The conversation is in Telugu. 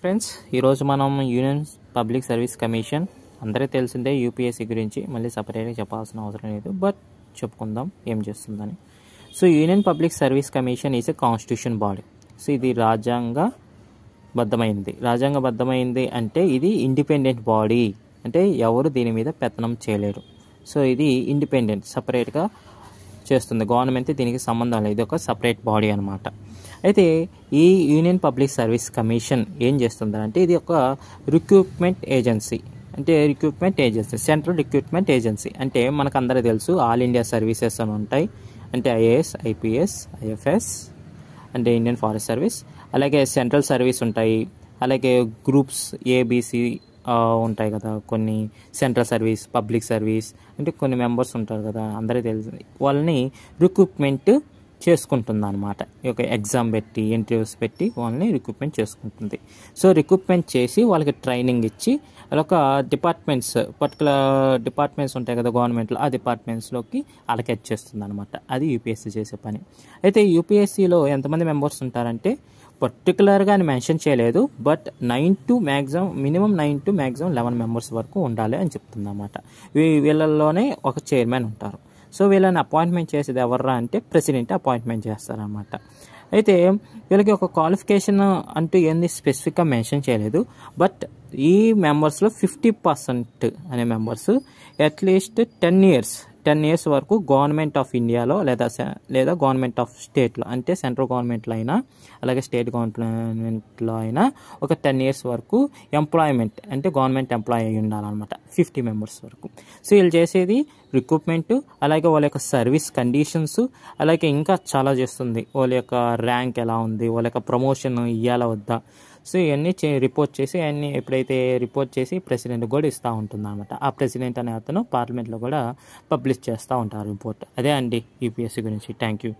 ఫ్రెండ్స్, ఈరోజు మనం యూనియన్ పబ్లిక్ సర్వీస్ కమిషన్ అందరికీ తెలిసిందే. యూపీఎస్సీ గురించి మళ్ళీ సపరేట్గా చెప్పాల్సిన అవసరం లేదు, బట్ చెప్పుకుందాం ఏం చేస్తుందని. So union public service commission is a constitution body. So ఇది రాజ్యాంగబద్ధమైంది అంటే ఇది ఇండిపెండెంట్ బాడీ, అంటే ఎవరు దీని మీద పెత్తనం చేయలేరు. సో ఇది ఇండిపెండెంట్, సపరేట్గా చేస్తుంది. గవర్నమెంట్ దీనికి సంబంధం లేదు, ఇది ఒక సపరేట్ బాడీ అనమాట. అయితే ఈ యూనియన్ పబ్లిక్ సర్వీస్ కమిషన్ ఏం చేస్తుందంటే ఇది ఒక recruitment agency. Central recruitment agency అంటే మనకు అందరూ తెలుసు, ఆల్ ఇండియా సర్వీసెస్ అని ఉంటాయి. అంటే ఐఏఎస్, ఐపీఎస్, ఐఎఫ్ఎస్ అంటే ఇండియన్ ఫారెస్ట్ సర్వీస్. అలాగే సెంట్రల్ సర్వీస్ ఉంటాయి. అలాగే గ్రూప్స్ ఏబిసి ఉంటాయి కదా, కొన్ని సెంట్రల్ సర్వీస్, పబ్లిక్ సర్వీస్ అంటే కొన్ని మెంబర్స్ ఉంటారు కదా, అందరికీ తెలుసు. వాళ్ళని రిక్రూట్మెంట్ చేసుకుంటుంది అనమాట. ఈ యొక్క ఎగ్జామ్ పెట్టి, ఇంటర్వ్యూస్ పెట్టి వాళ్ళని రిక్రూట్మెంట్ చేసుకుంటుంది. సో రిక్రూట్మెంట్ చేసి వాళ్ళకి ట్రైనింగ్ ఇచ్చి వాళ్ళొక పర్టికులర్ డిపార్ట్మెంట్స్ ఉంటాయి కదా గవర్నమెంట్లో, ఆ డిపార్ట్మెంట్స్లోకి అలకేట్ చేస్తుంది అనమాట. అది యూపీఎస్సీ చేసే పని. అయితే యూపీఎస్సీలో ఎంతమంది మెంబర్స్ ఉంటారంటే పర్టికులర్గా అని మెన్షన్ చేయలేదు, but 9 to minimum 9 to maximum 11 members వరకు ఉండాలి అని చెప్తుంది అన్నమాట. వీళ్ళల్లోనే ఒక చైర్మన్ ఉంటారు. సో వీళ్ళని అపాయింట్మెంట్ చేసేది ఎవర్రా అంటే ప్రెసిడెంట్ అపాయింట్మెంట్ చేస్తారనమాట. అయితే వీళ్ళకి ఒక క్వాలిఫికేషన్ అంటూ ఏంది స్పెసిఫిక్గా మెన్షన్ చేయలేదు, బట్ ఈ మెంబర్స్లో 50% అనే మెంబర్స్ అట్లీస్ట్ 10 years వరకు గవర్నమెంట్ ఆఫ్ ఇండియాలో లేదా గవర్నమెంట్ ఆఫ్ స్టేట్లో, అంటే సెంట్రల్ గవర్నమెంట్లో అయినా అలాగే స్టేట్ గవర్నమెంట్లో అయినా ఒక 10 years వరకు ఎంప్లాయ్మెంట్ అంటే గవర్నమెంట్ ఎంప్లాయ్ అయి ఉండాలన్నమాట. 50 members వరకు. సో వీళ్ళు చేసేది రిక్రూట్మెంట్, అలాగే వాళ్ళ యొక్క సర్వీస్ కండిషన్స్, అలాగే ఇంకా చాలా చేస్తుంది. వాళ్ళ యొక్క ర్యాంక్ ఎలా ఉంది, వాళ్ళ యొక్క ప్రమోషన్ ఇవ్వాలా వద్దా, సో ఇవన్నీ రిపోర్ట్ చేసి ఎప్పుడైతే రిపోర్ట్ చేసి ప్రెసిడెంట్ కూడా ఇస్తూ ఉంటుంది అనమాట. ఆ ప్రెసిడెంట్ అనే అతను పార్లమెంట్లో కూడా పబ్లిష్ చేస్తూ ఉంటారు రిపోర్ట్. అదే అండి యూపీఎస్సీ గురించి. Thank you.